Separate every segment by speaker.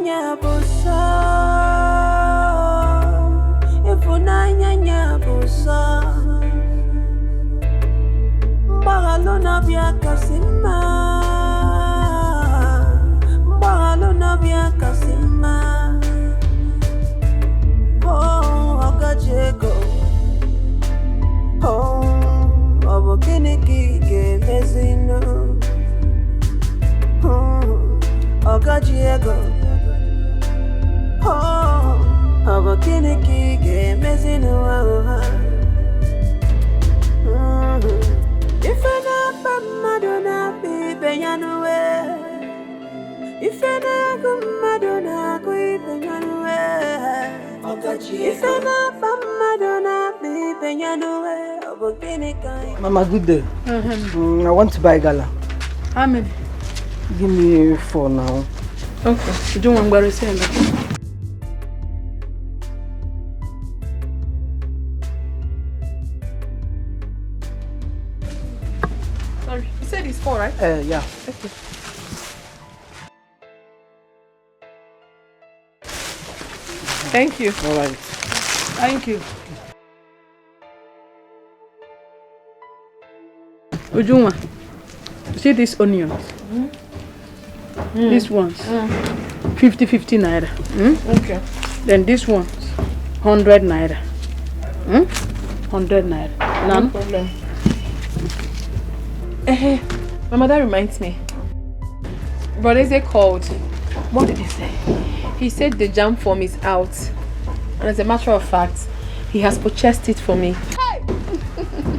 Speaker 1: nyanya busa, ifuna nyanya busa, mbagalona bya kasima, mbagalona bya kasima. Oh, agajego. Oh, obokiniki mezino. Okajiego. Oh, obokiniki mezino. If I not Madonna, baby, you know it. If I not Madonna, baby, you know it. If I not Madonna, baby, you know it.
Speaker 2: Mama, good day. I want to buy gala.
Speaker 3: How many?
Speaker 2: Give me 4 now.
Speaker 3: Okay. You don't want to say that. Sorry. You said it's 4, right?
Speaker 2: Yeah.
Speaker 3: Okay. Thank you.
Speaker 2: All right.
Speaker 3: Thank you. Ujuma, see these onions? These ones, 50 naira.
Speaker 4: Okay.
Speaker 3: Then this one's 100 naira. 100 naira.
Speaker 4: No problem. Mama, that reminds me. What is it called? What did he say? He said the jam form is out. And as a matter of fact, he has purchased it for me.
Speaker 3: Hey!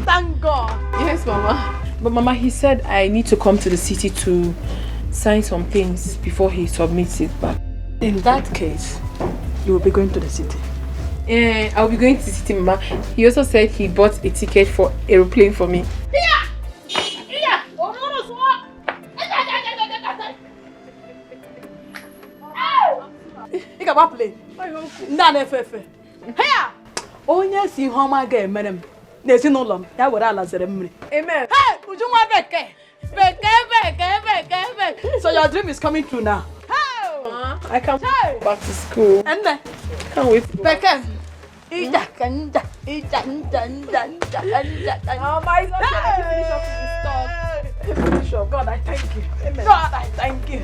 Speaker 3: Thank God!
Speaker 4: Yes, Mama. But Mama, he said I need to come to the city to sign some things before he submits it back.
Speaker 3: In that case, you will be going to the city.
Speaker 4: I'll be going to the city, Mama. He also said he bought a ticket for aeroplane for me.
Speaker 3: You can play. None fefe. Hey! Onye si homa ga emerem. N'ezinụlọ m ya were ala zere mmiri.
Speaker 4: Amen.
Speaker 3: Hey, Ujunwa beke. Beke. So your dream is coming true now. Hey!
Speaker 4: I can't go back to school.
Speaker 3: Enne.
Speaker 4: Can't wait.
Speaker 3: Beke. Ija.
Speaker 4: Oh my God. Finish up with the stuff.
Speaker 3: Finish up. God, I thank you.
Speaker 4: Amen.
Speaker 3: God, I thank you.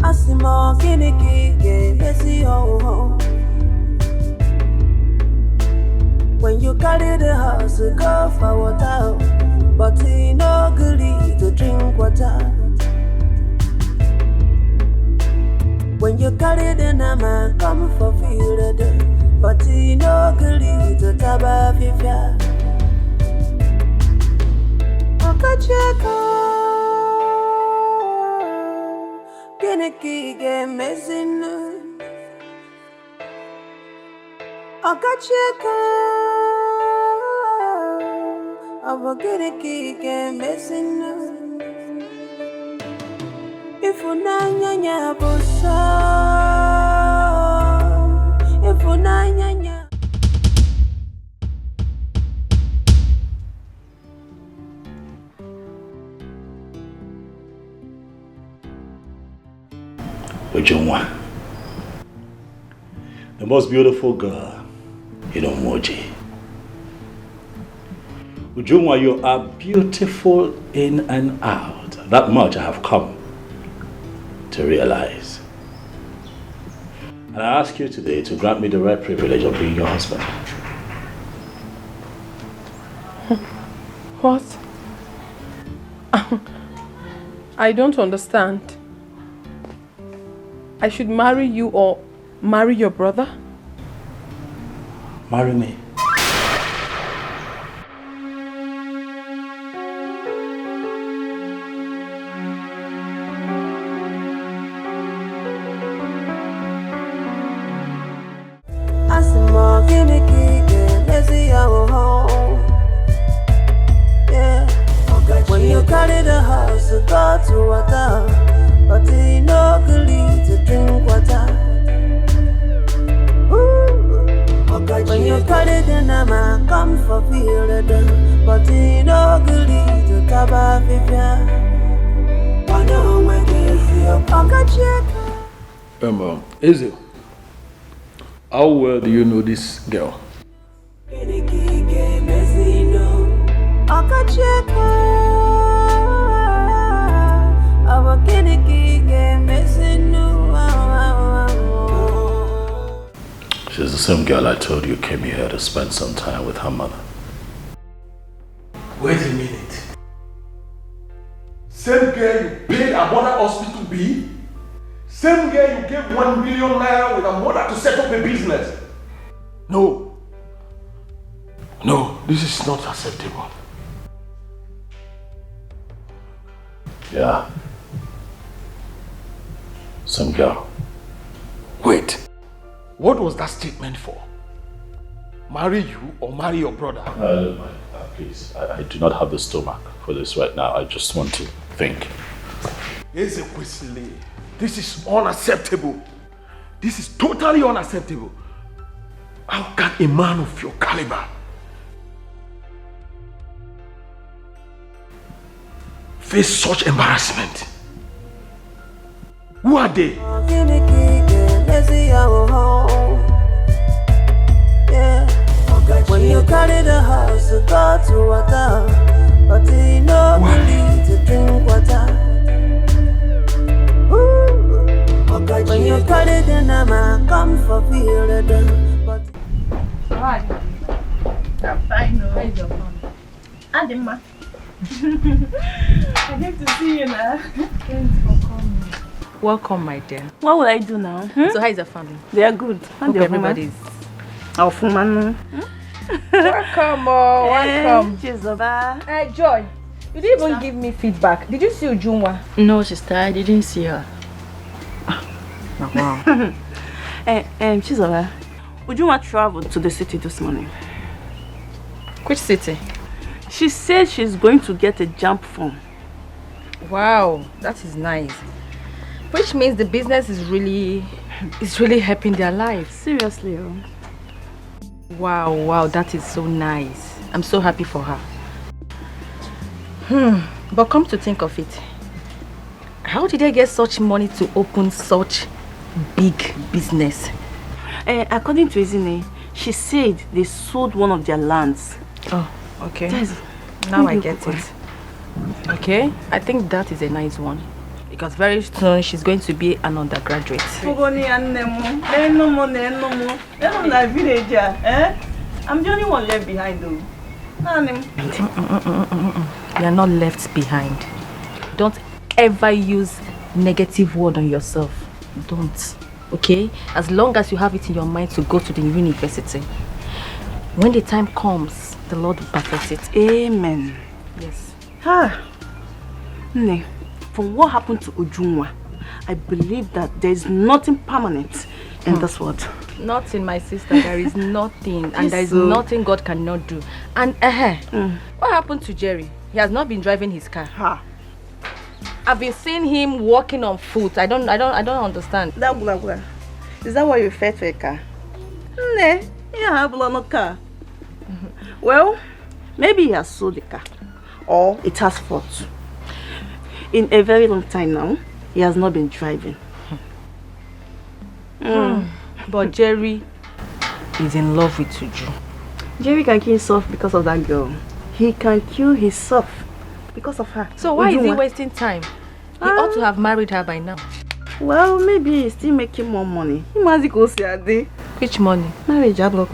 Speaker 1: Asimo kiniki messy ho. When you carry the house, go for water, but he no good to drink water. When you carry the nama, come for field, but he no good to taba fifia. Okacheko, kiniki game messing. Okacheko, abo kiniki game messing. Ifunanya busa, ifunanya.
Speaker 5: Ujunwa, the most beautiful girl in Omoji. Ujunwa, you are beautiful in and out. That much I have come to realize. And I ask you today to grant me the rare privilege of being your husband.
Speaker 4: What? I don't understand. I should marry you or marry your brother?
Speaker 5: Marry me.
Speaker 1: When you carry the house, go to water, but he no good to drink water. When you carry
Speaker 6: Eze, how well do you know this girl?
Speaker 5: She's the same girl I told you came here to spend some time with her mother.
Speaker 6: Wait a minute. Same girl you paid a mother hospital bill? Same girl you gave 1 million naira with a mother to set up a business? No. No, this is not acceptable.
Speaker 5: Yeah. Some girl.
Speaker 6: Wait. What was that statement for? Marry you or marry your brother?
Speaker 5: Please, I do not have the stomach for this right now. I just want to think.
Speaker 6: Ezekwesili, this is unacceptable. This is totally unacceptable. How can a man of your caliber face such embarrassment? Who are they?
Speaker 1: When you carry the house to go to water, but you know you need to drink water. When you carry the nama, come for feel the
Speaker 7: Hi. I'm fine. How is your family? Adima. I get to see you now. Thanks for coming.
Speaker 4: Welcome, my dear.
Speaker 7: What will I do now?
Speaker 4: So how is the family?
Speaker 7: They are good.
Speaker 4: Hope everybody's...
Speaker 7: Welcome, welcome.
Speaker 4: Joy, you didn't even give me feedback. Did you see Ujunwa?
Speaker 8: No, sister, I didn't see her.
Speaker 4: Wow.
Speaker 7: Chizoba, Ujunwa traveled to the city this morning.
Speaker 4: Which city?
Speaker 7: She said she's going to get a jump form.
Speaker 4: Wow, that is nice. Which means the business is really helping their lives.
Speaker 7: Seriously.
Speaker 4: Wow, that is so nice. I'm so happy for her. But come to think of it, how did they get such money to open such big business?
Speaker 7: According to Izine, she said they sold one of their lands.
Speaker 4: Oh, okay. Now I get it. Okay, I think that is a nice one. Because very soon she's going to be an undergraduate.
Speaker 7: I'm the only one left behind though.
Speaker 4: You are not left behind. Don't ever use negative word on yourself. Don't. Okay? As long as you have it in your mind to go to the university. When the time comes, the Lord will perfect it.
Speaker 7: Amen.
Speaker 4: Yes.
Speaker 7: Ne, from what happened to Ujunwa, I believe that there is nothing permanent in this world.
Speaker 4: Nothing, my sister. There is nothing. And there is nothing God cannot do. And what happened to Jerry? He has not been driving his car. I've been seeing him walking on foot. I don't understand.
Speaker 7: Is that why you refer to a car? Ne, he have no car. Well, maybe he has sold the car. Or it has fault. In a very long time now, he has not been driving.
Speaker 4: But Jerry is in love with Uju.
Speaker 7: Jerry can kill himself because of that girl. He can kill himself because of her.
Speaker 4: So why is he wasting time? He ought to have married her by now.
Speaker 7: Well, maybe he's still making more money. He must go see a day.
Speaker 4: Which money?
Speaker 7: Marriage block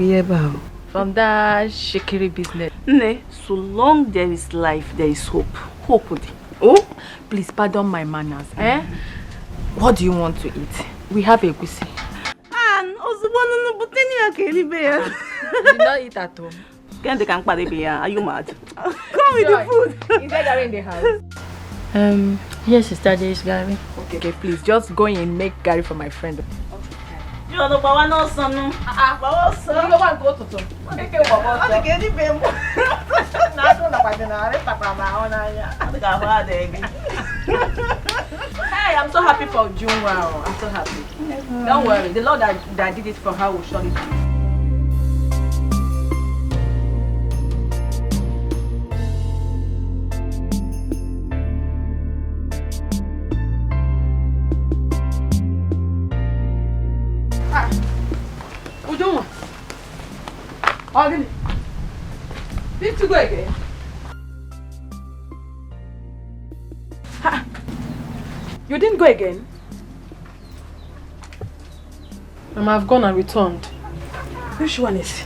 Speaker 4: from that shikiri business.
Speaker 7: Ne, so long there is life, there is hope. Hope.
Speaker 4: Oh, please pardon my manners. What do you want to eat? We have a gusi.
Speaker 7: You
Speaker 4: did not eat at home.
Speaker 7: Are you mad? Come with the food.
Speaker 4: Is there Gary in the house?
Speaker 8: Yes, sister, there is Gary.
Speaker 4: Okay, please just go in and make Gary for my friend.
Speaker 7: You are the one no son.
Speaker 4: You want to go to Tom? Hey, I'm so happy for June. Wow, I'm so happy. Don't worry, the Lord that did it for her will surely do it.
Speaker 3: Ujunwa. Ogini. Did you go again? Ha. You didn't go again?
Speaker 4: Mama, I've gone and returned.
Speaker 3: Which one is?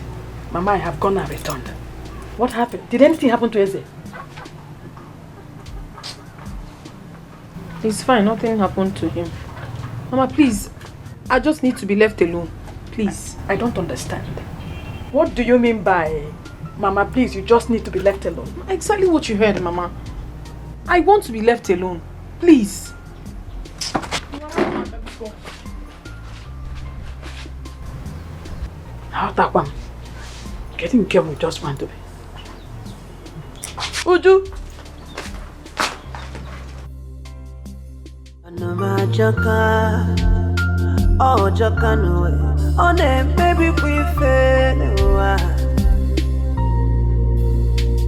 Speaker 3: Mama, I have gone and returned. What happened? Did anything happen to Eze?
Speaker 4: He's fine, nothing happened to him. Mama, please, I just need to be left alone. Please.
Speaker 3: I don't understand. What do you mean by, Mama, please, you just need to be left alone?
Speaker 4: Exactly what you heard, Mama. I want to be left alone. Please.
Speaker 3: How that one? Getting careful just want to be. Uju!
Speaker 1: Oh, Jacano, on a baby, we fail.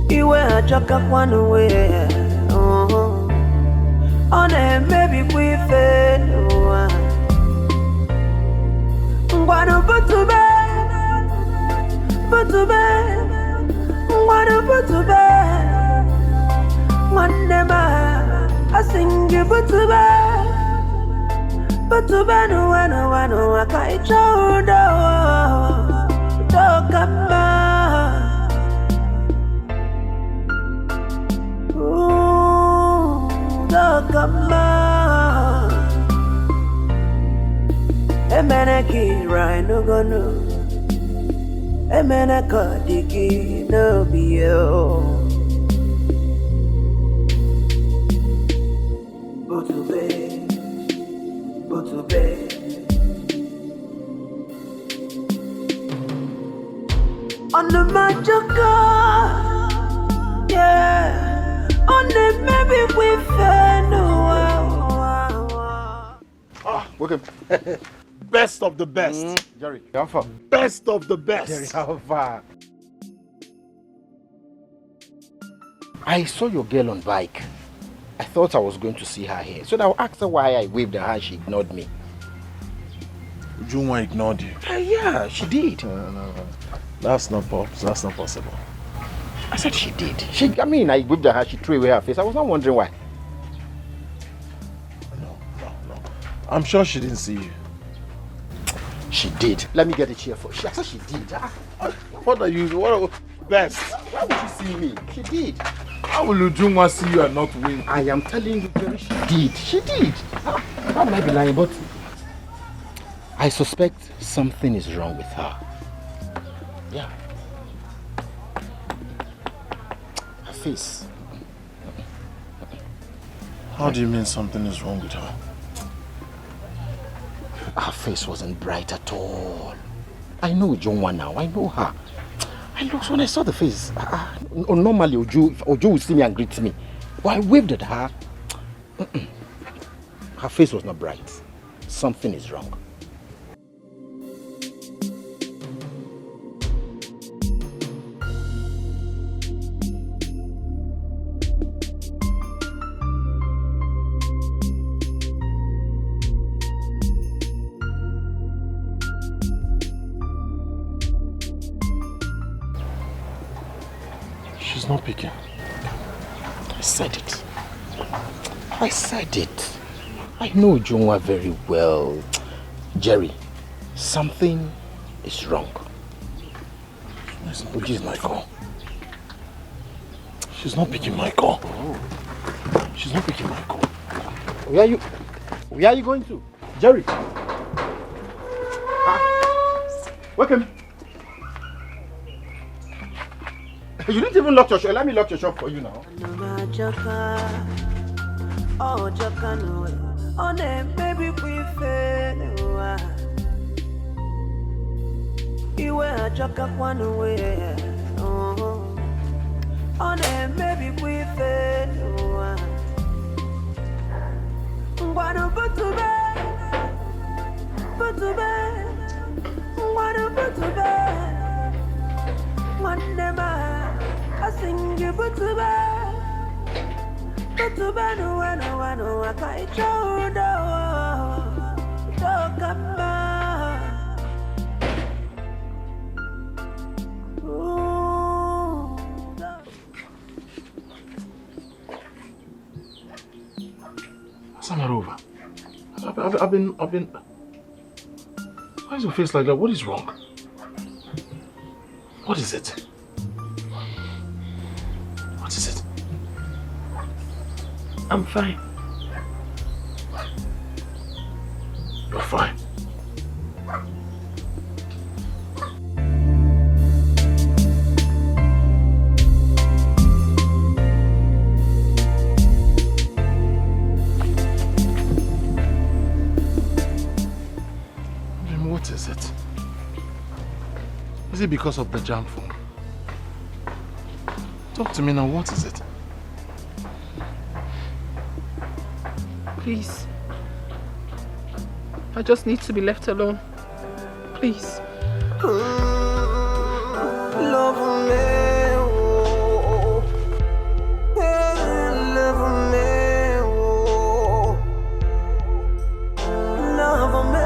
Speaker 1: You were Jacka one way. Oh, on a baby, we fail. What about to bed? But to bed. What about to bed? One never. I sing you but to bed. But to bed, no, I can't show the talk about. Ooh, talk about. A man, I can't ride no gonna. A man, I can't dig no be you. But to bed. To bed. On the magic car, yeah. On the maybe we fell.
Speaker 6: Ah, welcome. Best of the best.
Speaker 9: Jerry, how far?
Speaker 6: Best of the best.
Speaker 9: Jerry, how far? I saw your girl on bike. I thought I was going to see her here. So I asked her why I waved at her and she ignored me.
Speaker 6: Ujunwa ignored you?
Speaker 9: Yeah, she did.
Speaker 6: No. That's not possible.
Speaker 9: I said she did. I waved at her, she threw away her face. I was not wondering why.
Speaker 6: No. I'm sure she didn't see you.
Speaker 9: She did. Let me get a chair for her. I said she did.
Speaker 6: What are you? Best?
Speaker 9: Why would you see me? She did.
Speaker 6: How will Ujunwa see you and not win?
Speaker 9: I am telling you, Jerry, she did. She did. Why would I be lying? But I suspect something is wrong with her. Yeah. Her face.
Speaker 6: How do you mean something is wrong with her?
Speaker 9: Her face wasn't bright at all. I know Ujunwa now. I know her. And look, when I saw the face, normally Ojo would see me and greet me. But I waved at her. Her face was not bright. Something is wrong.
Speaker 6: She's not picking.
Speaker 9: I said it. I know Ujunwa very well. Jerry, something is wrong.
Speaker 6: Which is my call. She's not picking my call. She's not picking my call.
Speaker 9: Where are you going to? Jerry. Welcome. You didn't even lock your shop. Let me lock your shop for you now.
Speaker 1: Oh, Jacano, on a baby, we fail. You were Jacka one way. Oh, on a baby, we fail. What about to bed? But to bed. What about to bed? One never. I sing you but to bed. But to bed, no, I can't show the talk about.
Speaker 6: I've been. Why is your face like that? What is wrong? What is it? What is it?
Speaker 4: I'm fine.
Speaker 6: You're fine. What is it? Is it because of the jam phone? Talk to me now, what is it?
Speaker 4: Please. I just need to be left alone. Please.
Speaker 1: Love me, oh. Love me, oh. Love me.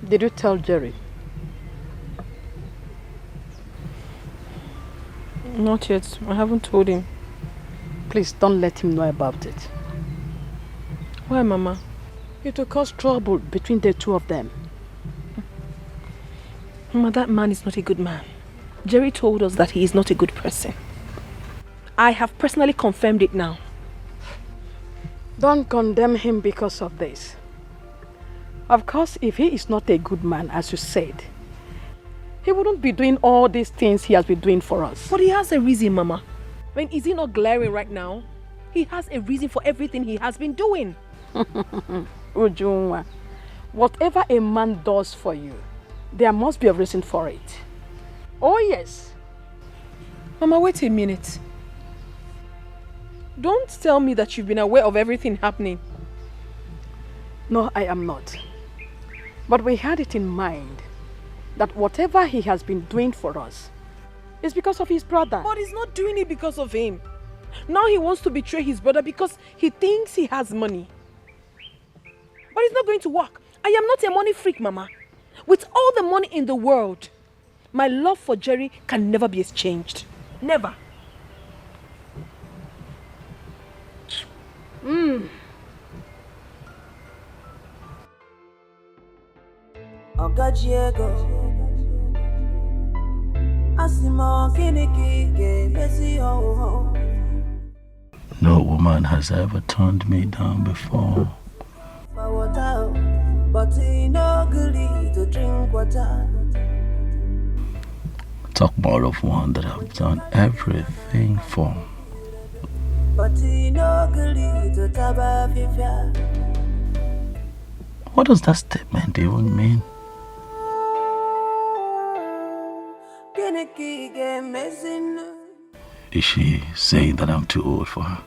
Speaker 3: Did you tell Jerry?
Speaker 4: Not yet. I haven't told him.
Speaker 3: Please don't let him know about it.
Speaker 4: Why, Mama?
Speaker 3: It will cause trouble between the two of them.
Speaker 4: Mama, that man is not a good man. Jerry told us that he is not a good person. I have personally confirmed it now.
Speaker 3: Don't condemn him because of this. Of course, if he is not a good man, as you said, he wouldn't be doing all these things he has been doing for us.
Speaker 4: But he has a reason, Mama. I mean, is he not glaring right now? He has a reason for everything he has been doing.
Speaker 3: Ujunwa, whatever a man does for you, there must be a reason for it. Oh yes.
Speaker 4: Mama, wait a minute. Don't tell me that you've been aware of everything happening.
Speaker 3: No, I am not. But we had it in mind that whatever he has been doing for us is because of his brother.
Speaker 4: But he's not doing it because of him. Now he wants to betray his brother because he thinks he has money. But it's not going to work. I am not a money freak, Mama. With all the money in the world, my love for Jerry can never be exchanged. Never.
Speaker 5: No woman has ever turned me down before. Talk more of one that I've done everything for. What does that statement even mean? Is she saying that I'm too old for her?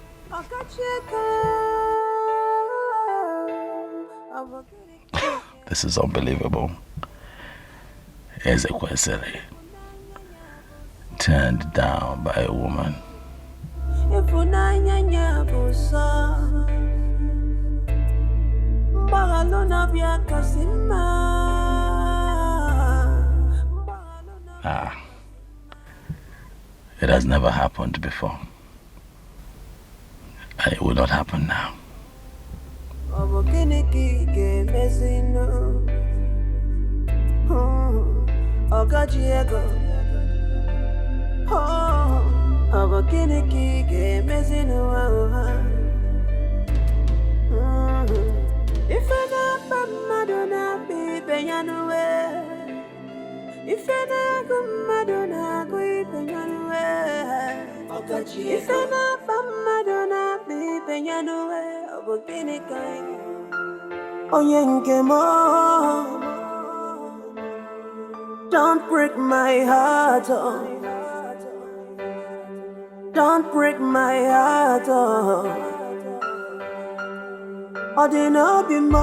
Speaker 5: This is unbelievable. Ezekwesili turned down by a woman. It has never happened before. And it will not happen now.
Speaker 1: Abakiniki ke mezino if na Madonna be Benyanue, if na Madonna go Benyanue, if na Madonna be Benyanue, Abakiniki Oyenkemo, don't break my heart, oh. Don't break my heart, oh. I didn't know be more,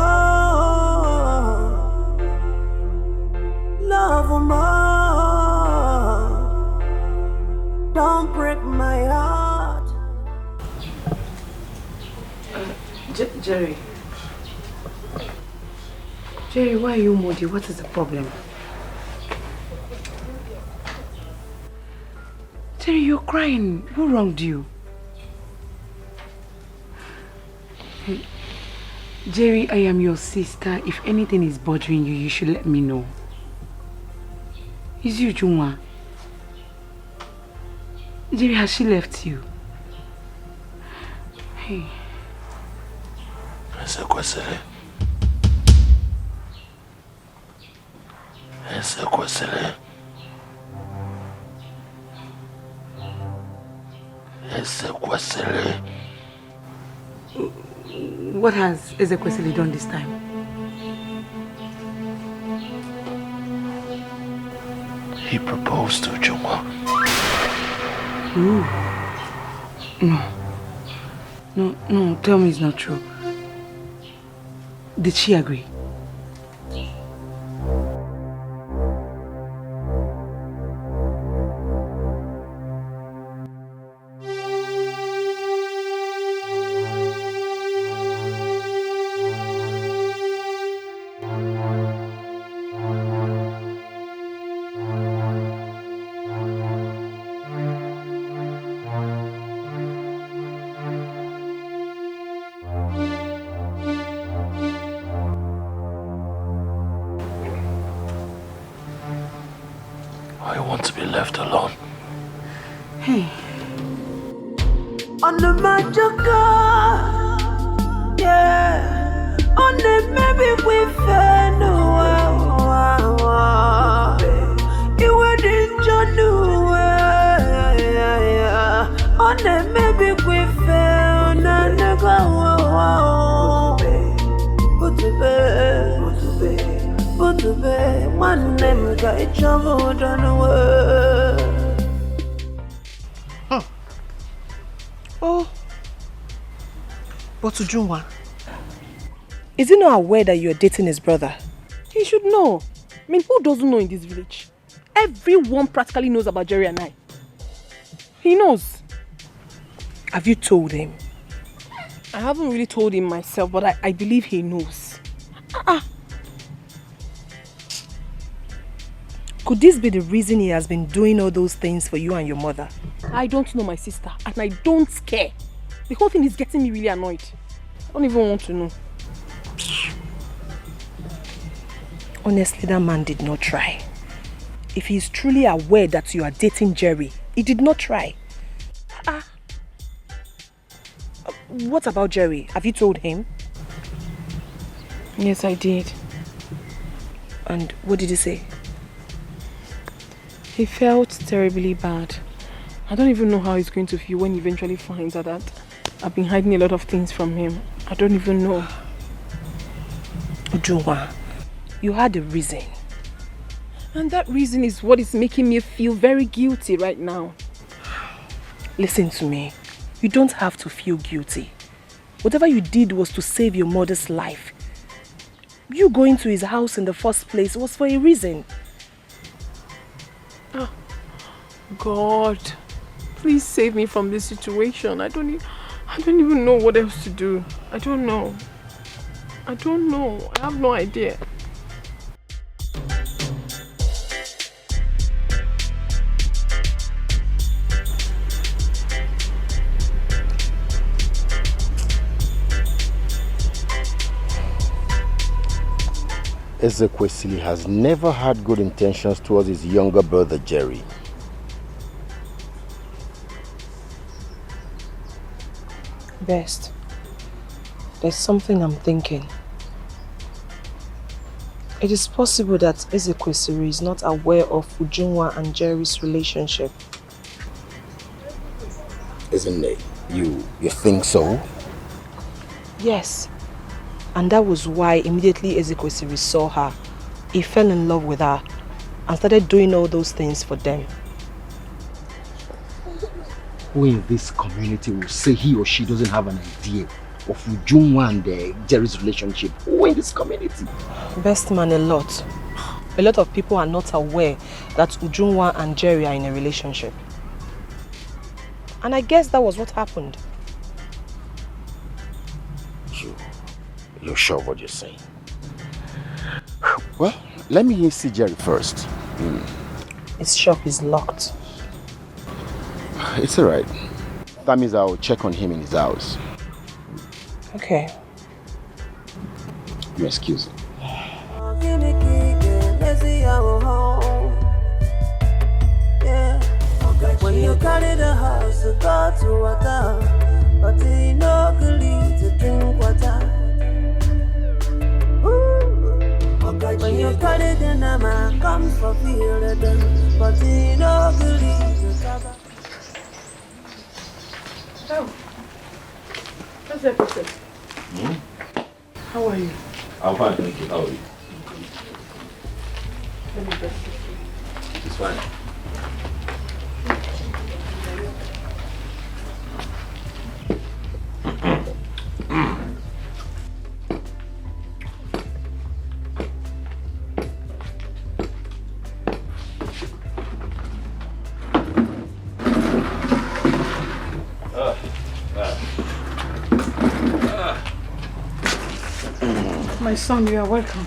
Speaker 1: love more. Don't break my heart.
Speaker 2: Jerry. Jerry, why are you moody? What is the problem? Jerry, you're crying. Who wronged you? Hey, Jerry, I am your sister. If anything is bothering you, you should let me know. It's you, Juma. Jerry, has she left you? Hey.
Speaker 6: Escalation. Escalation. Escalation.
Speaker 2: What has Ezekwesili done this time?
Speaker 6: He proposed to Juma.
Speaker 2: Ooh. No, tell me it's not true. Did she agree?
Speaker 6: I want to be left alone.
Speaker 2: Hey.
Speaker 1: On the magic yeah. On the maybe we fair no. You were the John yeah. On the maybe we fair no. Put to bed, one name got each other done away.
Speaker 7: Oh, but Ujunwa, is he not aware that you're dating his brother?
Speaker 3: He should know. I mean, who doesn't know in this village? Everyone practically knows about Jerry and I. He knows.
Speaker 7: Have you told him?
Speaker 3: I haven't really told him myself, but I believe he knows.
Speaker 7: Could this be the reason he has been doing all those things for you and your mother?
Speaker 3: I don't know my sister, and I don't care. The whole thing is getting me really annoyed. I don't even want to know.
Speaker 7: Honestly, that man did not try. If he is truly aware that you are dating Jerry, he did not try. What about Jerry? Have you told him?
Speaker 3: Yes, I did.
Speaker 7: And what did he say?
Speaker 3: He felt terribly bad. I don't even know how he's going to feel when he eventually finds out that I've been hiding a lot of things from him. I don't even know.
Speaker 7: Ujunwa, you had a reason.
Speaker 3: And that reason is what is making me feel very guilty right now.
Speaker 7: Listen to me. You don't have to feel guilty. Whatever you did was to save your mother's life. You going to his house in the first place was for a reason.
Speaker 3: Oh, God, please save me from this situation. I don't even know what else to do. I don't know. I have no idea.
Speaker 9: Ezekwesili has never had good intentions towards his younger brother Jerry.
Speaker 10: Best, there's something I'm thinking. It is possible that Ezekwesili is not aware of Ujunwa and Jerry's relationship.
Speaker 9: Isn't it? You think so?
Speaker 10: Yes. And that was why immediately Ezekwesili saw her, he fell in love with her and started doing all those things for them.
Speaker 9: Who in this community will say he or she doesn't have an idea of Ujunwa and Jerry's relationship? Who in this community?
Speaker 10: Best man, a lot. A lot of people are not aware that Ujunwa and Jerry are in a relationship. And I guess that was what happened.
Speaker 9: You're sure what you're saying? Well, let me see Jerry first.
Speaker 10: His shop is locked.
Speaker 9: It's alright. That means I'll check on him in his house.
Speaker 10: Okay.
Speaker 9: You excuse me.
Speaker 1: When you carry the house, you go to water, but you no good to drink water. When you carry the nama, come for field, but you no good to cover.
Speaker 2: Oh, what's that person? How are you?
Speaker 5: I'm fine, thank you. How are you? It's fine.
Speaker 2: My son, you are welcome.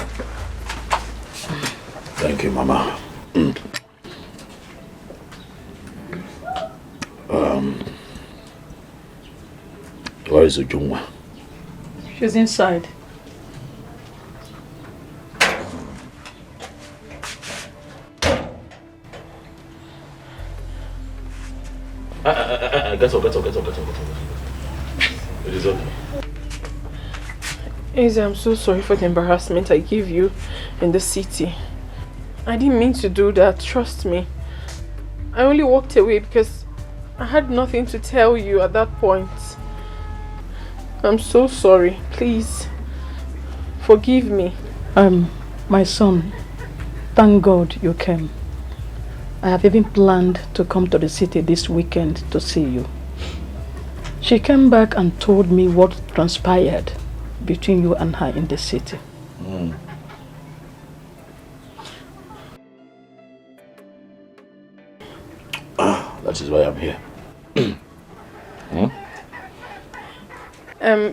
Speaker 5: Thank you, Mama. Where is Ujunwa?
Speaker 2: She's inside.
Speaker 5: Get up. It is okay.
Speaker 3: Izzy, I'm so sorry for the embarrassment I gave you in the city. I didn't mean to do that, trust me. I only walked away because I had nothing to tell you at that point. I'm so sorry. Please, forgive me.
Speaker 8: My son, thank God you came. I have even planned to come to the city this weekend to see you. She came back and told me what transpired between you and her in the city.
Speaker 5: That is why I'm here.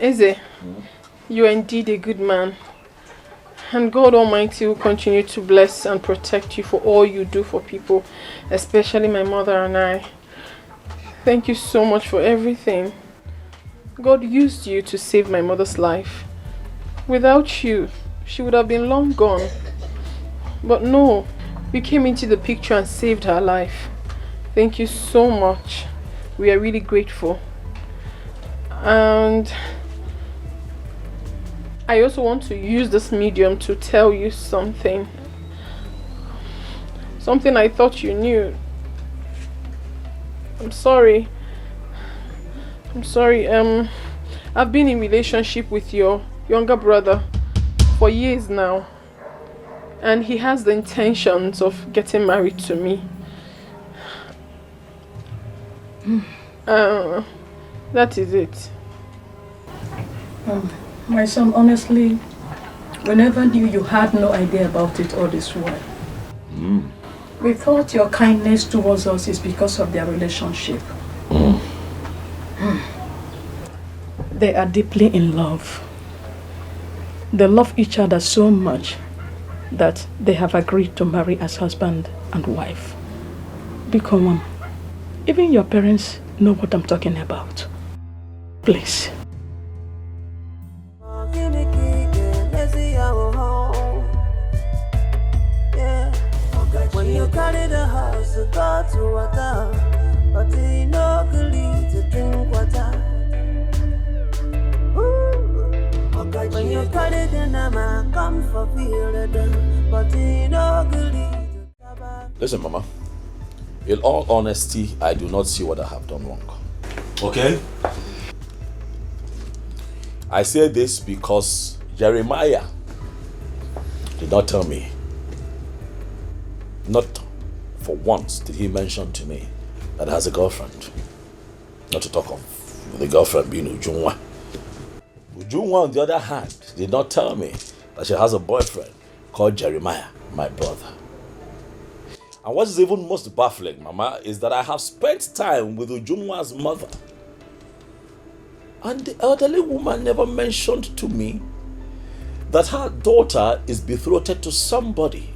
Speaker 3: Izzy, you are indeed a good man. And God Almighty will continue to bless and protect you for all you do for people, especially my mother and I. Thank you so much for everything. God used you to save my mother's life. Without you, she would have been long gone. But no, you came into the picture and saved her life. Thank you so much. We are really grateful. And I also want to use this medium to tell you something. Something I thought you knew. I'm sorry. I've been in relationship with your younger brother for years now. And he has the intentions of getting married to me. That is it.
Speaker 8: My son, honestly, we never knew you had no idea about it all this while. We thought your kindness towards us is because of their relationship. They are deeply in love. They love each other so much that they have agreed to marry as husband and wife. Because even your parents know what I'm talking about. Please.
Speaker 1: When you carry the house, you go to water, but you no good to drink water. you cut it, then I'm come for feel it, but you know,
Speaker 5: Listen, Mama. In all honesty, I do not see what I have done wrong. Okay? I say this because Jeremiah did not tell me. Not for once did he mention to me that he has a girlfriend. Not to talk of the girlfriend being Ujunwa. Ujunwa, on the other hand, did not tell me that she has a boyfriend called Jeremiah, my brother. And what is even most baffling, Mama, is that I have spent time with Ujunwa's mother. And the elderly woman never mentioned to me that her daughter is betrothed to somebody.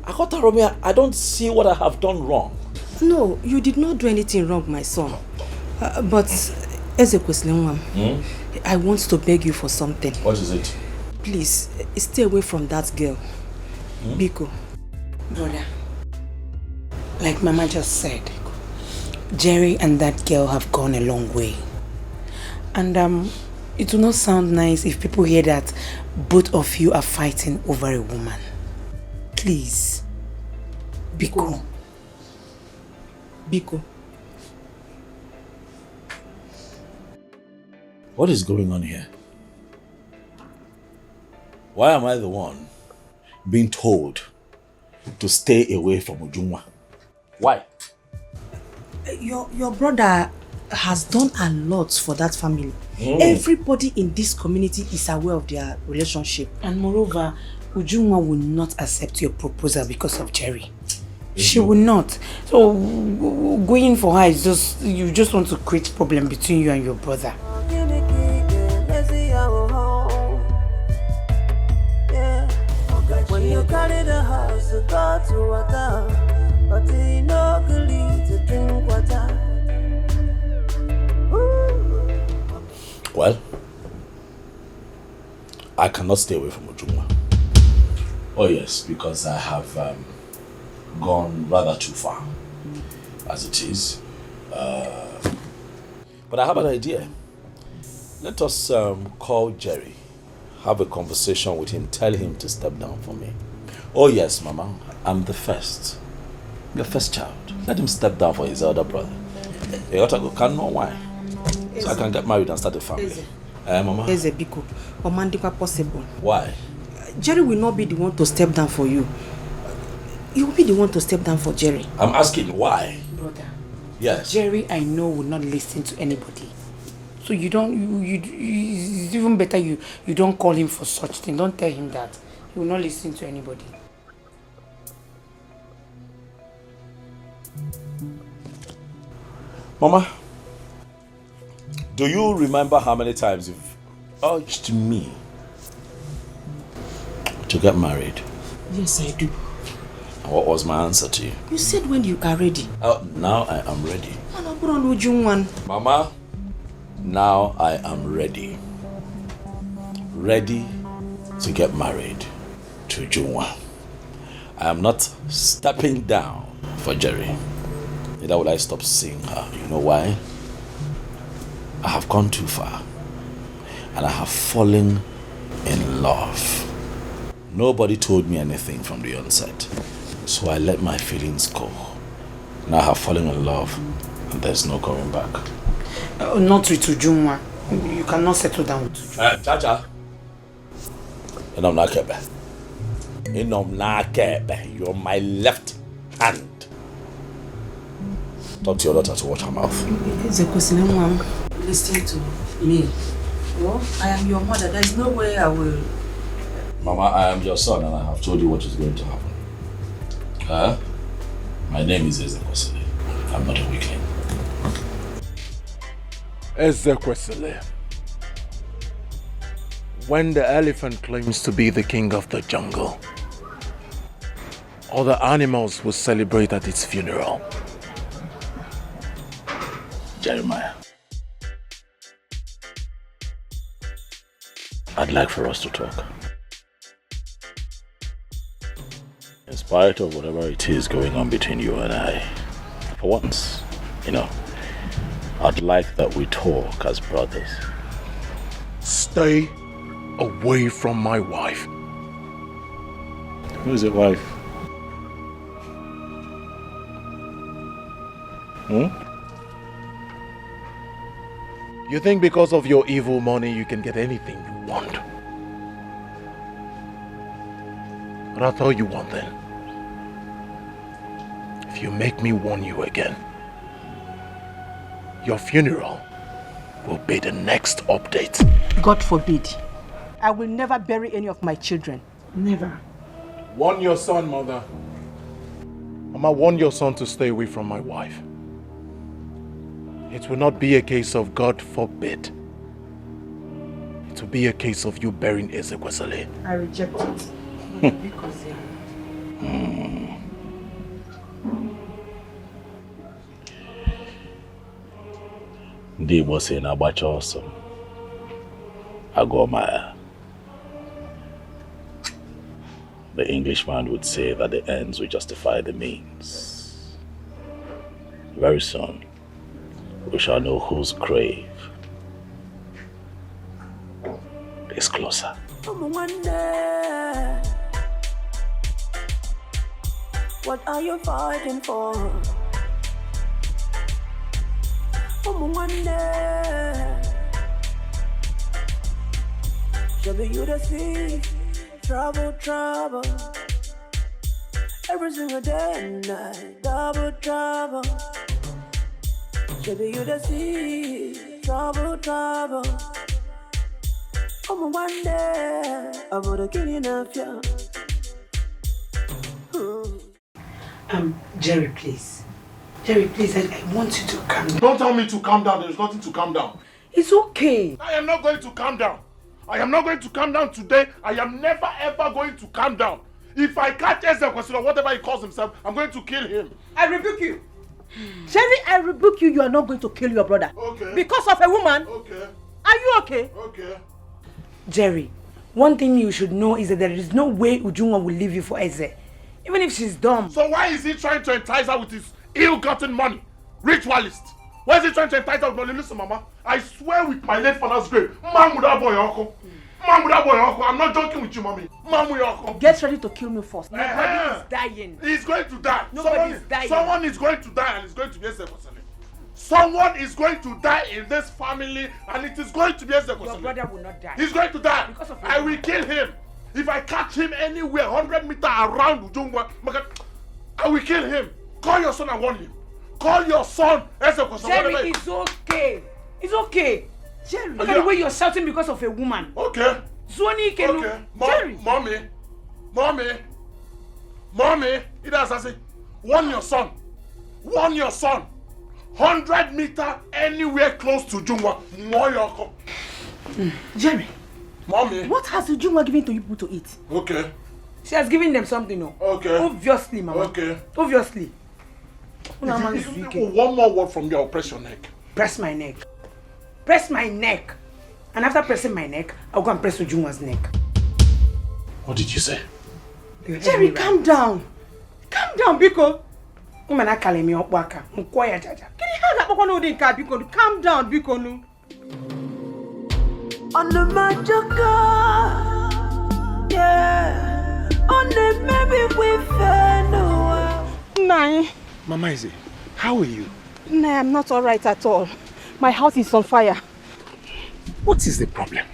Speaker 5: Akota Romeo, I don't see what I have done wrong.
Speaker 11: No, you did not do anything wrong, my son. But, Ezekwesili, I want to beg you for something.
Speaker 5: What is it?
Speaker 11: Please, stay away from that girl. Biko.
Speaker 2: Brother, like Mama just said, Jerry and that girl have gone a long way. And it will not sound nice if people hear that both of you are fighting over a woman. Please. Biko. Biko.
Speaker 5: What is going on here? Why am I the one being told to stay away from Ujunwa? Why?
Speaker 11: Your brother has done a lot for that family. Everybody in this community is aware of their relationship. And moreover, Ujunwa will not accept your proposal because of Jerry. She will not. So going for her is just, you just want to create problem between you and your brother.
Speaker 1: When you carry the house, you go to water, but you know good to drink water.
Speaker 5: Well, I cannot stay away from Ujunwa. Oh yes, because I have gone rather too far, as it is. But I have an idea. Let us call Jerry, have a conversation with him, tell him to step down for me. Oh yes, Mama, I'm the first. Your first child. Let him step down for his elder brother. He can know why. So I can get married and start a family. Mama?
Speaker 11: Biko, Omandikwa possible.
Speaker 5: Why?
Speaker 11: Jerry will not be the one to step down for you. You will be the one to step down for Jerry.
Speaker 5: I'm asking why?
Speaker 2: Brother.
Speaker 5: Yes.
Speaker 2: Jerry, I know, will not listen to anybody. So you don't, it's even better you don't call him for such thing. Don't tell him that. He will not listen to anybody.
Speaker 5: Mama, do you remember how many times you've urged me to get married?
Speaker 11: Yes, I do.
Speaker 5: And what was my answer to you?
Speaker 11: You said when you are ready.
Speaker 5: Now I am ready.
Speaker 11: Mama,
Speaker 5: now I am ready. Ready to get married to Ujunwa. I am not stepping down for Jerry. Neither will I stop seeing her. You know why? I have gone too far. And I have fallen in love. Nobody told me anything from the onset. So I let my feelings go. Now I have fallen in love. And there's no going back.
Speaker 2: Not with Ujunwa. You cannot settle down with Ujunwa.
Speaker 5: Chacha. You're my left hand. Talk to your daughter to watch her mouth.
Speaker 11: Listen to me. Well, I am your mother. There is no way I will.
Speaker 5: Mama, I am your son and I have told you what is going to happen. My name is Ezekwesili. I'm not a weakling.
Speaker 6: Ezekwesili. When the elephant claims to be the king of the jungle, all the animals will celebrate at its funeral.
Speaker 5: Jeremiah, I'd like for us to talk. In spite of whatever it is going on between you and I, for once, I'd like that we talk as brothers.
Speaker 6: Stay away from my wife.
Speaker 5: Who is your wife?
Speaker 6: You think because of your evil money you can get anything you want? But I'll tell you one thing. If you make me warn you again, your funeral will be the next update.
Speaker 7: God forbid. I will never bury any of my children.
Speaker 2: Never.
Speaker 6: Warn your son, mother. Mama, warn your son to stay away from my wife. It will not be a case of God forbid. It will be a case of you burying Ezekwesili.
Speaker 7: I reject it. Because
Speaker 5: Ndị Igbo say na agbacha ọsọ agụọ. The Englishman would say that the ends will justify the means. Very soon, we shall know whose grave is closer.
Speaker 1: What are you fighting for? Shall be you that see trouble. Every single day and night, double trouble. Shall be you that see trouble. One day, I'm gonna kill you enough, yeah.
Speaker 2: Jerry, please. Jerry, please, I want you to calm down.
Speaker 6: Don't tell me to calm down. There's nothing to calm down.
Speaker 2: It's okay.
Speaker 6: I am not going to calm down. I am not going to calm down today. I am never ever going to calm down. If I catch Ezekwesili or whatever he calls himself, I'm going to kill him.
Speaker 7: I rebuke you. Jerry, I rebuke you. You are not going to kill your brother.
Speaker 6: Okay.
Speaker 7: Because of a woman.
Speaker 6: Okay.
Speaker 7: Are you okay?
Speaker 6: Okay.
Speaker 2: Jerry, one thing you should know is that there is no way Ujunwa will leave you for Eze. Even if she's dumb.
Speaker 6: So why is he trying to entice her with his ill-gotten money? Ritualist. Why is he trying to entice her with money? Listen, Mama, I swear with my late father's grave, I'm not joking with you, Mommy.
Speaker 7: Get ready to kill me first.
Speaker 2: Nobody is dying.
Speaker 6: He's going to die.
Speaker 2: Nobody is dying.
Speaker 6: Someone is going to die, and it's going to be Ezekwesili. Someone is going to die in this family, and it is going to be Ezekwesili.
Speaker 2: Your brother will not die.
Speaker 6: He's going to die.
Speaker 2: Because of
Speaker 6: I will kill him. If I catch him anywhere 100 meters around Ujungwa, I will kill him. Call your son and warn him. Call your son.
Speaker 2: Jerry, it's okay. It's okay. Jerry, look at the way you're shouting because of a woman.
Speaker 6: Okay.
Speaker 2: Zwani Kenu.
Speaker 6: Okay.
Speaker 2: Jerry.
Speaker 6: Mommy. It has I say, warn your son. Warn your son. 100 meters anywhere close to Ujungwa.
Speaker 2: Jerry.
Speaker 7: Mommy. What has Ujungwa given to you people to eat?
Speaker 6: Okay.
Speaker 2: She has given them something, no?
Speaker 6: Okay.
Speaker 2: Obviously, Mama.
Speaker 6: Okay.
Speaker 2: Obviously.
Speaker 6: One more word from you, I'll press your neck.
Speaker 2: Press my neck. Press my neck. And after pressing my neck, I'll go and press Ujungwa's neck.
Speaker 6: What did you say?
Speaker 7: Jerry, calm down. Calm down, Biko.
Speaker 2: Calm
Speaker 7: down, Biko.
Speaker 1: On the Majoka, yeah. On the maybe we fair no.
Speaker 7: Nai.
Speaker 9: Mama Eze, how are you?
Speaker 7: Nai, I'm not alright at all. My house is on fire.
Speaker 9: What is the problem?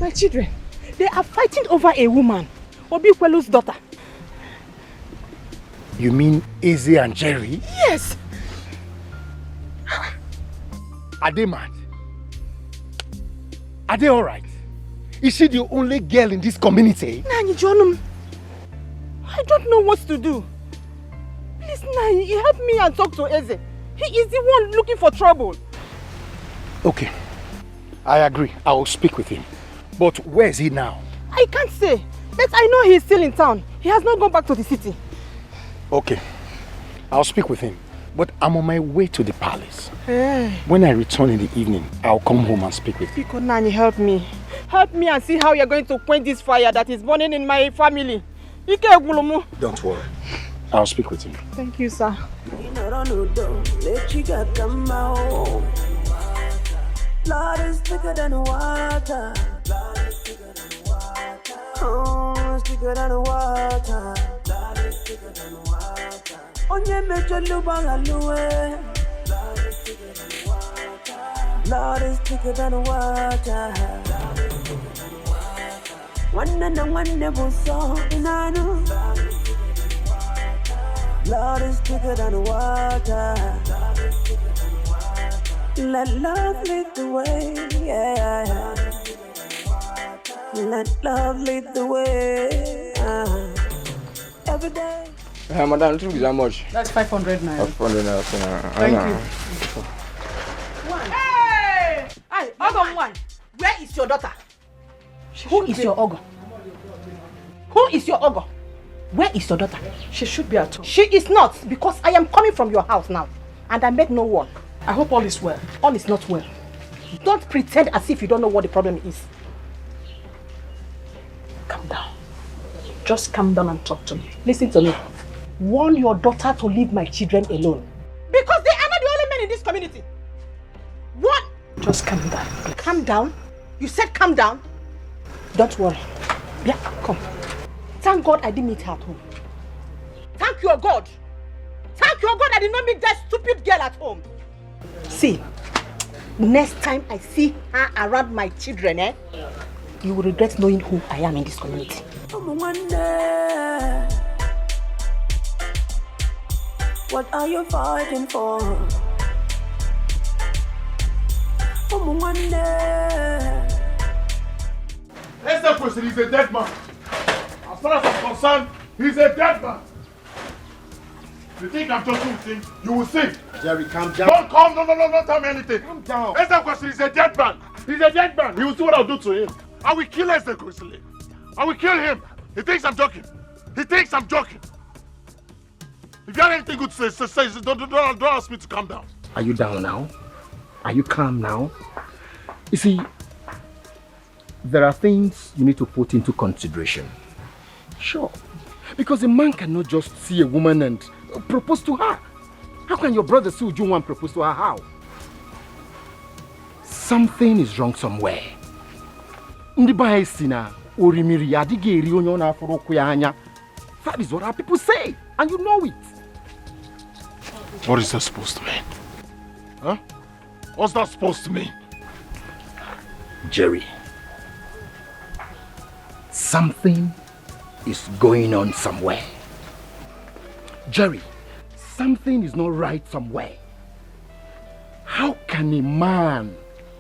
Speaker 7: My children, they are fighting over a woman, Obikwelu's daughter.
Speaker 9: You mean Eze and Jerry?
Speaker 7: Yes.
Speaker 9: Are they mad? Are they alright? Is she the only girl in this community?
Speaker 7: Nani Jonum, I don't know what to do. Please, Nani, help me and talk to Eze. He is the one looking for trouble.
Speaker 9: Okay, I agree. I will speak with him. But where is he now?
Speaker 7: I can't say, but I know he is still in town. He has not gone back to the city.
Speaker 9: Okay, I'll speak with him. But I'm on my way to the palace.
Speaker 7: Hey.
Speaker 9: When I return in the evening, I'll come home and speak with you.
Speaker 7: Biko Nani, help me. Help me and see how you're going to quench this fire that is burning in my family.
Speaker 9: Don't worry. I'll speak with him.
Speaker 7: Thank you, sir.
Speaker 1: Blood is thicker than water. thicker than water. Love is thicker than water. Onye mecho lubanga luwe. Love is thicker than water. Love is thicker than water. Love is thicker than water. One and one buso inanu. Love is thicker than water. Love is thicker than water. Let love lead the way, yeah. Let love lead the way. Every day.
Speaker 12: Madam, thank you so much.
Speaker 8: That's 500 naira.
Speaker 12: 500 naira.
Speaker 8: Thank you.
Speaker 7: Hey! Hey, Ogon one. Where is your daughter? Who is your Ogon? Who is your Ogon? Where is your daughter?
Speaker 8: She should be at home.
Speaker 7: She is not, because I am coming from your house now. And I make no one.
Speaker 8: I hope all is well.
Speaker 7: All is not well. Don't pretend as if you don't know what the problem is.
Speaker 8: Calm down. Just calm down and talk to me.
Speaker 7: Listen to me. Warn your daughter to leave my children alone. Because they are not the only men in this community. What?
Speaker 8: Just calm down.
Speaker 7: Calm down? You said calm down? Don't worry. Yeah, come. Thank God I didn't meet her at home. Thank your God. Thank your God I did not meet that stupid girl at home. See, next time I see her around my children, you will regret knowing who I am in this community.
Speaker 1: What are you fighting for?
Speaker 6: Escalation, he's a dead man. As far as I'm concerned, he's a dead man. You think I'm joking with him? You will see.
Speaker 9: Jerry, calm down.
Speaker 6: Don't come, no, don't tell me anything.
Speaker 9: Calm down.
Speaker 6: Escalation is a dead man. He's a dead man. He will see what I'll do to him. I will kill Escalation. I will kill him. He thinks I'm joking. He thinks I'm joking. If you have anything good to say, don't ask me to calm down.
Speaker 9: Are you down now? Are you calm now? You see, there are things you need to put into consideration. Sure. Because a man cannot just see a woman and propose to her. How can your brother see Ujunwa and propose to her? How? Something is wrong somewhere. That is what our people say, and you know it.
Speaker 6: What is that supposed to mean? Huh? What's that supposed to mean?
Speaker 9: Jerry, something is going on somewhere. Jerry, something is not right somewhere. How can a man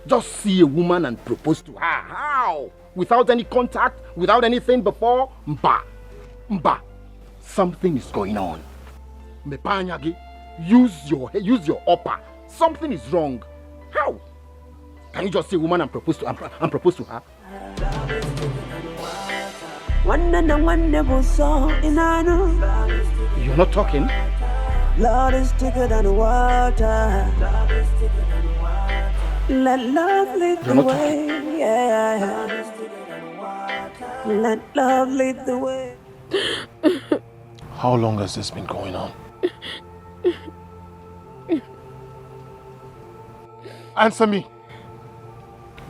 Speaker 9: just see a woman and propose to her? How? Without any contact, without anything before? Mba. Something is going on. Mepanyagi, use your upper. Something is wrong. How? Can you just see a woman and propose to her? You're not talking?
Speaker 1: Love is thicker than water. Let love lead the way. Yeah. Let love lead the way.
Speaker 6: How long has this been going on? Answer me.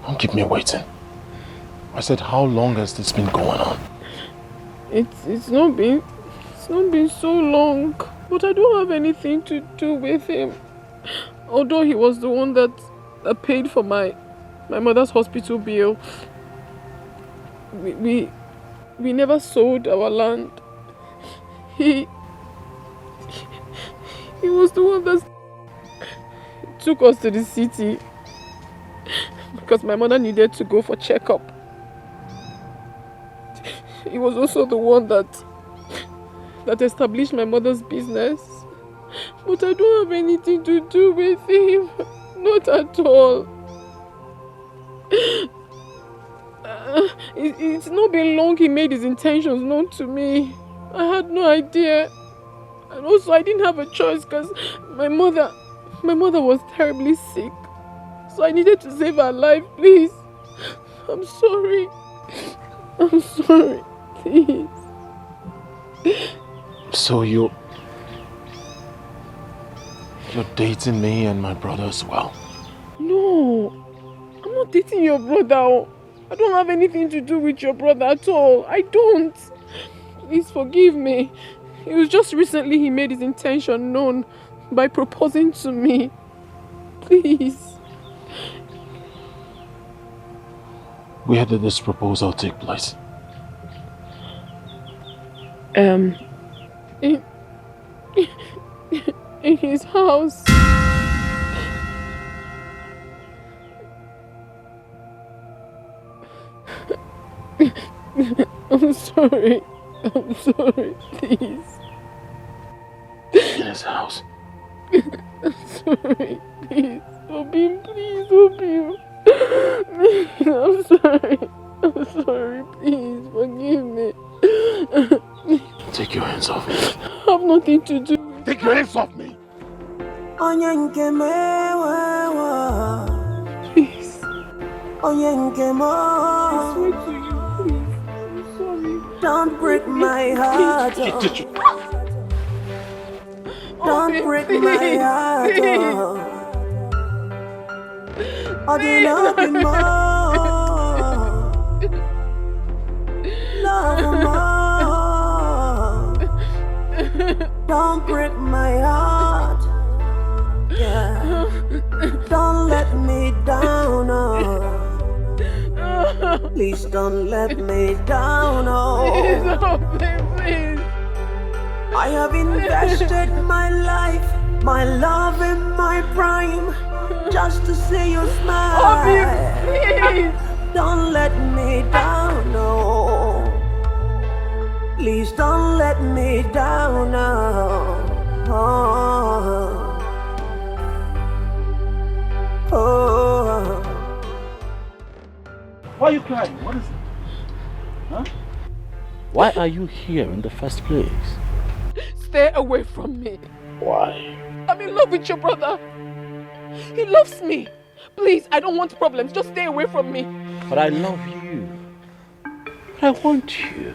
Speaker 6: Don't keep me waiting. I said, how long has this been going on?
Speaker 3: It's not been so long, but I don't have anything to do with him. Although he was the one that paid for my mother's hospital bill. We never sold our land. He was the one that took us to the city because my mother needed to go for checkup. He was also the one that established my mother's business. But I don't have anything to do with him. Not at all. It's not been long he made his intentions known to me. I had no idea. And also I didn't have a choice because my mother was terribly sick. So I needed to save her life, please. I'm sorry. Please.
Speaker 6: So you're dating me and my brother as well?
Speaker 3: No, I'm not dating your brother. I don't have anything to do with your brother at all. I don't. Please forgive me. It was just recently he made his intention known by proposing to me. Please.
Speaker 6: Where did this proposal take place?
Speaker 3: In his house. I'm sorry. I'm sorry, please.
Speaker 6: In his house?
Speaker 3: I'm sorry, please. Obim, please, Obim. I'm sorry. I'm sorry, please. Forgive me.
Speaker 6: Take your hands off me.
Speaker 3: I have nothing to do with it.
Speaker 6: Take your hands off me.
Speaker 3: Please.
Speaker 1: I
Speaker 3: swear to you, please. I'm sorry.
Speaker 1: Don't break my heart. Don't break my heart. I do love you more. Love more. Don't break my heart. Yeah. Don't let me down. Please don't let me down.
Speaker 3: Please.
Speaker 1: I have invested my life, my love and my prime, just to see you smile.
Speaker 3: Please.
Speaker 1: Don't let me down, no. Please don't let me down, no. Oh.
Speaker 5: Why are you crying? What is it? Huh? Why are you here in the first place?
Speaker 3: Stay away from me.
Speaker 5: Why?
Speaker 3: I'm in love with your brother. He loves me. Please, I don't want problems. Just stay away from me.
Speaker 5: But I love you. But I want you.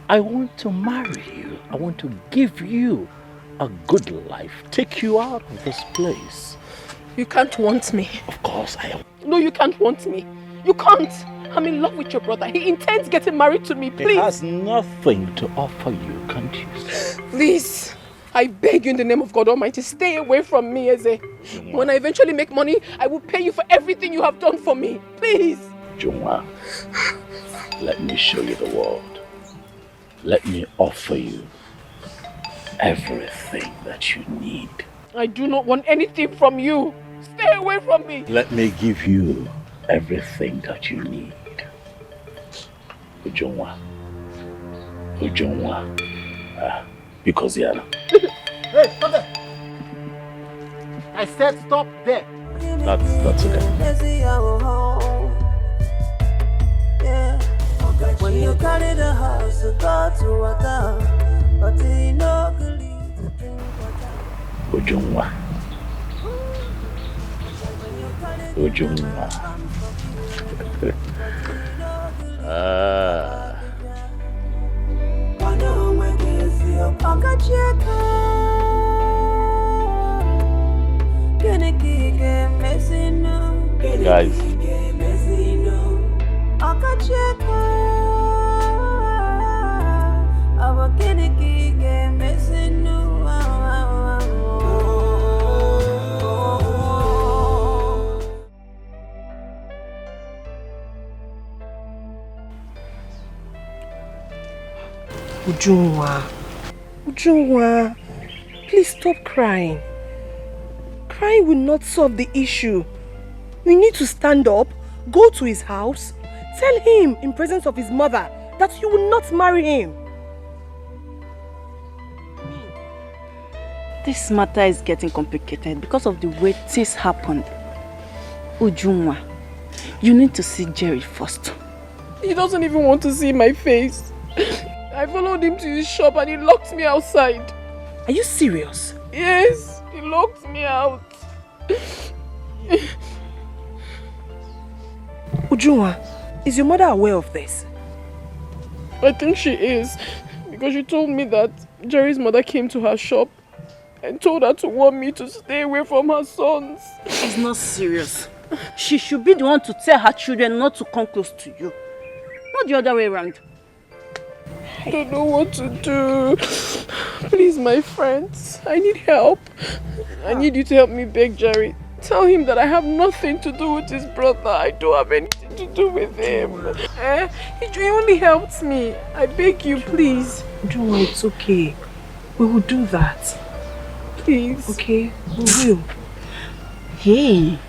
Speaker 5: I want to marry you. I want to give you a good life. Take you out of this place.
Speaker 3: You can't want me.
Speaker 5: Of course I am.
Speaker 3: No, you can't want me. You can't. I'm in love with your brother. He intends getting married to me. Please.
Speaker 5: He has nothing to offer you, can't you?
Speaker 3: Please. I beg you in the name of God Almighty, stay away from me, Eze. When I eventually make money, I will pay you for everything you have done for me. Please.
Speaker 5: Jungwa, let me show you the world. Let me offer you everything that you need.
Speaker 3: I do not want anything from you. Stay away from me.
Speaker 5: Let me give you everything that you need. Ujungwa. Because Yana.
Speaker 9: Hey, stop there! I said stop there.
Speaker 5: That's okay.
Speaker 1: Yeah. When you carry the house, you go to water, but you know to drink water.
Speaker 5: Ujungwa. Guys.
Speaker 10: Ujungwa, please stop crying. Crying will not solve the issue. We need to stand up, go to his house, tell him in presence of his mother that you will not marry him.
Speaker 7: This matter is getting complicated because of the way things happened. Ujungwa, you need to see Jerry first.
Speaker 3: He doesn't even want to see my face. I followed him to his shop and he locked me outside.
Speaker 10: Are you serious?
Speaker 3: Yes, he locked me out.
Speaker 10: Ujungwa, is your mother aware of this?
Speaker 3: I think she is, because she told me that Jerry's mother came to her shop and told her to warn me to stay away from her sons.
Speaker 7: She's not serious. She should be the one to tell her children not to come close to you. Not the other way around.
Speaker 3: I don't know what to do. Please, my friends, I need help. I need you to help me beg Jerry. Tell him that I have nothing to do with his brother. I don't have anything to do with him. He only helped me. I beg you, please.
Speaker 10: Ujunwa, it's okay. We will do that.
Speaker 3: Please.
Speaker 10: Okay, we will.
Speaker 7: Hey.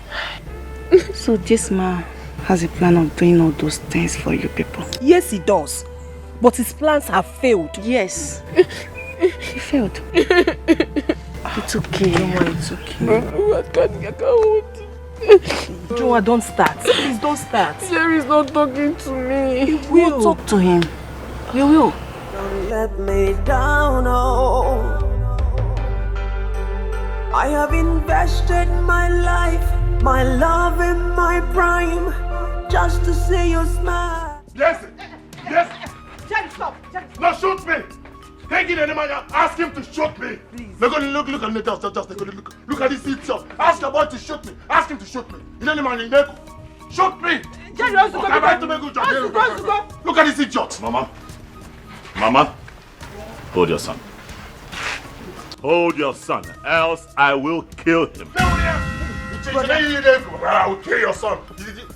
Speaker 7: So this man has a plan of doing all those things for you people?
Speaker 10: Yes, he does. But his plans have failed.
Speaker 7: Yes. He failed. It's okay.
Speaker 10: Ujunwa, it's okay.
Speaker 3: I can't.
Speaker 10: Ujunwa, don't start. Please don't start.
Speaker 3: Jerry's not talking to me.
Speaker 7: We'll talk to him. We will.
Speaker 1: Don't let me down, oh. I have invested my life, my love and my prime, just to see you smile.
Speaker 6: Yes! Yes!
Speaker 7: Jerry, stop! Jerry.
Speaker 6: No, shoot me! Take it, any man, ask him to shoot me! Please. Look at the just look at this idiot. Ask the boy to shoot me. Ask him to shoot me. You know any man in there? Shoot me!
Speaker 7: Jerry, also go.
Speaker 6: Look at this idiot! Mama, hold your son. Hold your son, else I will kill him. I will kill your son.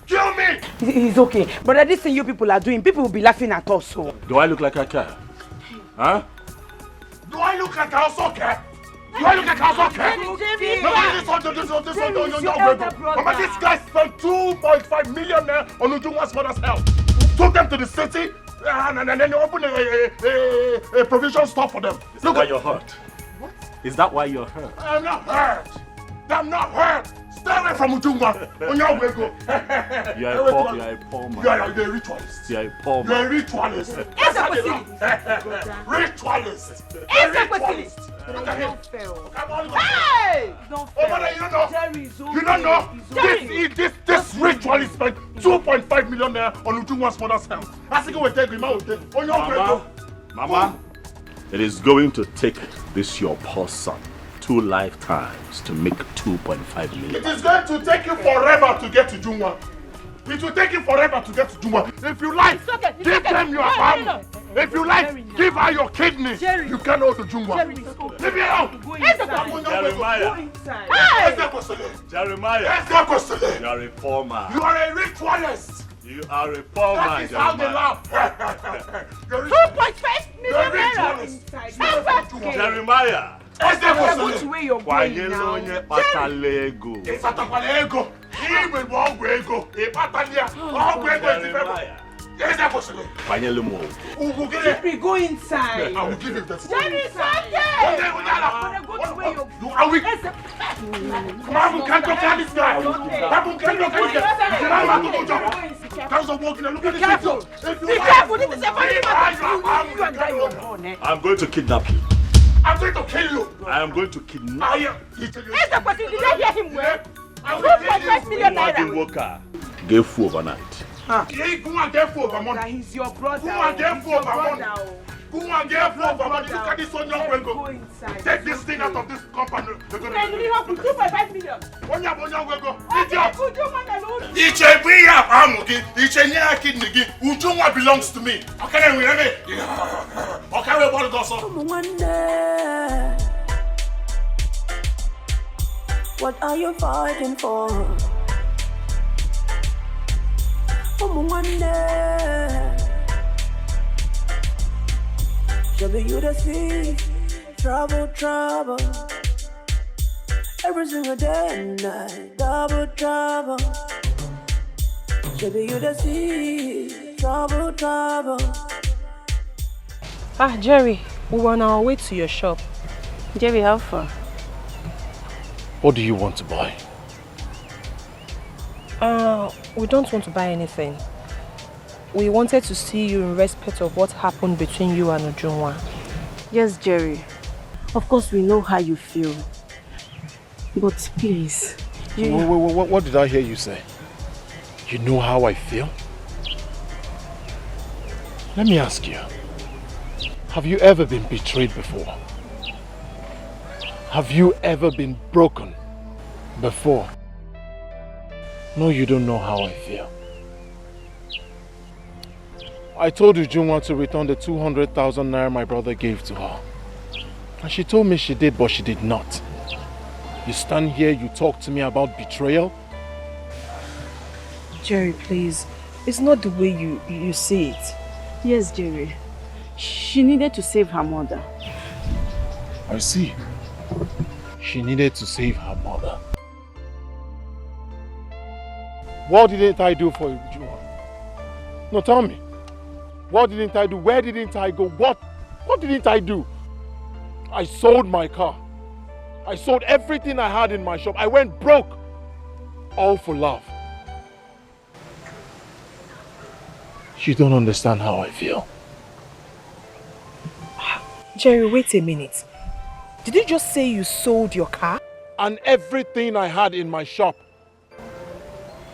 Speaker 6: Kill me!
Speaker 2: It's okay. But this thing you people are doing, people will be laughing at us. So.
Speaker 5: Do I look like I care? Huh?
Speaker 6: Do I look like I also care? Do I look like I also care? Mama, this guy spent 2.5 million on Ujunwa's mother's health. Took them to the city and then they opened a provision store for them.
Speaker 5: Is that why you're hurt? What? Is that why you're hurt?
Speaker 6: I'm not hurt. I'm not hurt. Stay away from Ujunwa. On your way, go.
Speaker 5: You're a poor man.
Speaker 6: You're a ritualist.
Speaker 5: You're a poor man.
Speaker 6: You're a ritualist. Ritualist. Ritualist. Look at him. Hey! Oh, mother, you don't know. You don't know. This ritualist spent 2.5 million on Ujunwa's mother's health. I think we'll take him out. On your way, go.
Speaker 5: Mama, it is going to take this your poor son 2 lifetimes to make 2.5 million.
Speaker 6: It is going to take you forever to get to Ujunwa. It will take you forever to get to Ujunwa. If you like, give them your arm. If you like, give her your kidney. Jerry. You can't hold Ujunwa. Leave me out.
Speaker 5: Jeremiah, you are a poor man.
Speaker 6: You are a ritualist.
Speaker 5: You are a poor man,
Speaker 6: Jeremiah. That is how they laugh.
Speaker 7: 2.5 million.
Speaker 5: Jeremiah.
Speaker 7: Which way you're going now?
Speaker 2: Jerry, go inside.
Speaker 6: I will give you that.
Speaker 7: Jerry,
Speaker 5: I'm going to kidnap you.
Speaker 6: I'm going to kill you.
Speaker 5: I am going to kidnap you.
Speaker 7: Did I hear him well?
Speaker 6: I will kill you.
Speaker 5: Martin Walker gave food overnight.
Speaker 7: He's your brother.
Speaker 6: Look at this on your way. Take this thing out of this company. Ujunwa belongs to me.
Speaker 1: What are you fighting for? Trouble you to see, trouble. Every single day and night, double trouble. Trouble you to see, trouble.
Speaker 10: Jerry, we were on our way to your shop.
Speaker 7: Jerry, how far?
Speaker 6: What do you want to buy?
Speaker 10: We don't want to buy anything. We wanted to see you in respect of what happened between you and Ujunwa.
Speaker 7: Yes, Jerry. Of course, we know how you feel. But please...
Speaker 6: What did I hear you say? You know how I feel? Let me ask you. Have you ever been betrayed before? Have you ever been broken before? No, you don't know how I feel. I told Ujunwa to return the 200,000 naira my brother gave to her. And she told me she did, but she did not. You stand here, you talk to me about betrayal?
Speaker 10: Jerry, please. It's not the way you see it.
Speaker 7: Yes, Jerry. She needed to save her mother.
Speaker 6: I see. She needed to save her mother. What didn't I do for Ujunwa? No, tell me. What didn't I do? Where didn't I go? What didn't I do? I sold my car. I sold everything I had in my shop. I went broke. All for love. You don't understand how I feel.
Speaker 10: Jerry, wait a minute. Did you just say you sold your car?
Speaker 6: And everything I had in my shop.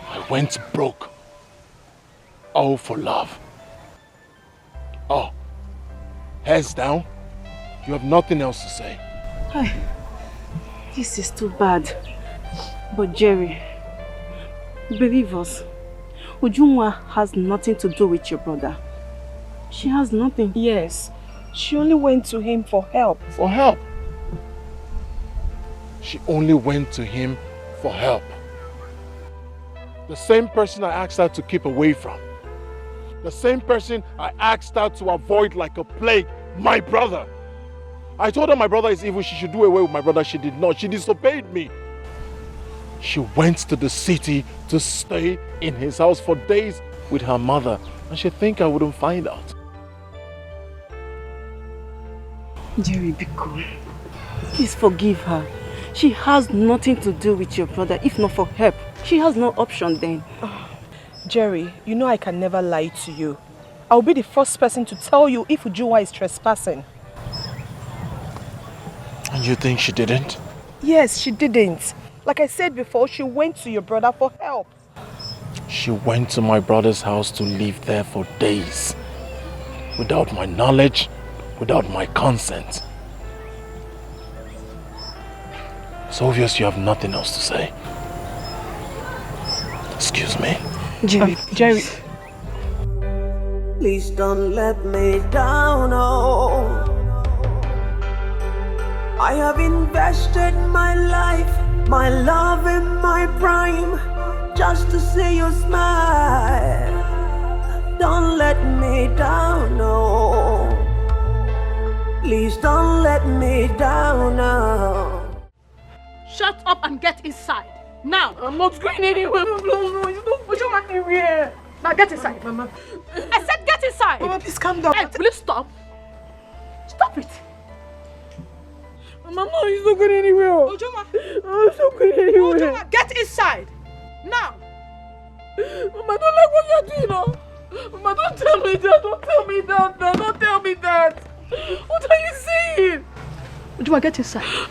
Speaker 6: I went broke. All for love. Oh, heads down. You have nothing else to say.
Speaker 7: This is too bad. But Jerry, believe us, Ujunwa has nothing to do with your brother. She has nothing.
Speaker 10: Yes. She only went to him for help.
Speaker 6: For help? She only went to him for help. The same person I asked her to keep away from. The same person I asked her to avoid like a plague, my brother. I told her my brother is evil, she should do away with my brother. She did not. She disobeyed me. She went to the city to stay in his house for days with her mother. And she think I wouldn't find out.
Speaker 7: Jerry, Biko, please forgive her. She has nothing to do with your brother. If not for help, she has no option then.
Speaker 10: Jerry, you know I can never lie to you. I'll be the first person to tell you if Ujunwa is trespassing.
Speaker 6: And you think she didn't?
Speaker 10: Yes, she didn't. Like I said before, she went to your brother for help.
Speaker 6: She went to my brother's house to live there for days. Without my knowledge, without my consent. It's obvious you have nothing else to say. Excuse me.
Speaker 10: Jerry, Jerry.
Speaker 1: Please don't let me down, oh. I have invested my life, my love and my prime, just to see you smile. Don't let me down, no. Please don't let me down, no.
Speaker 8: Shut up and get inside. Now! I'm not going anywhere. No, you don't put your anywhere. Now get inside. Mama. I said get inside.
Speaker 10: Mama, please calm down.
Speaker 8: Hey, will you stop? Stop it. Mama, no, he's not going anywhere. Ojoma. Oh, he's not going anywhere. Ojoma, get inside. Now. Mama, don't like what you're doing now. Mama, don't tell me that. Don't tell me that. No, don't tell me that. What are you saying? Ojoma, get inside.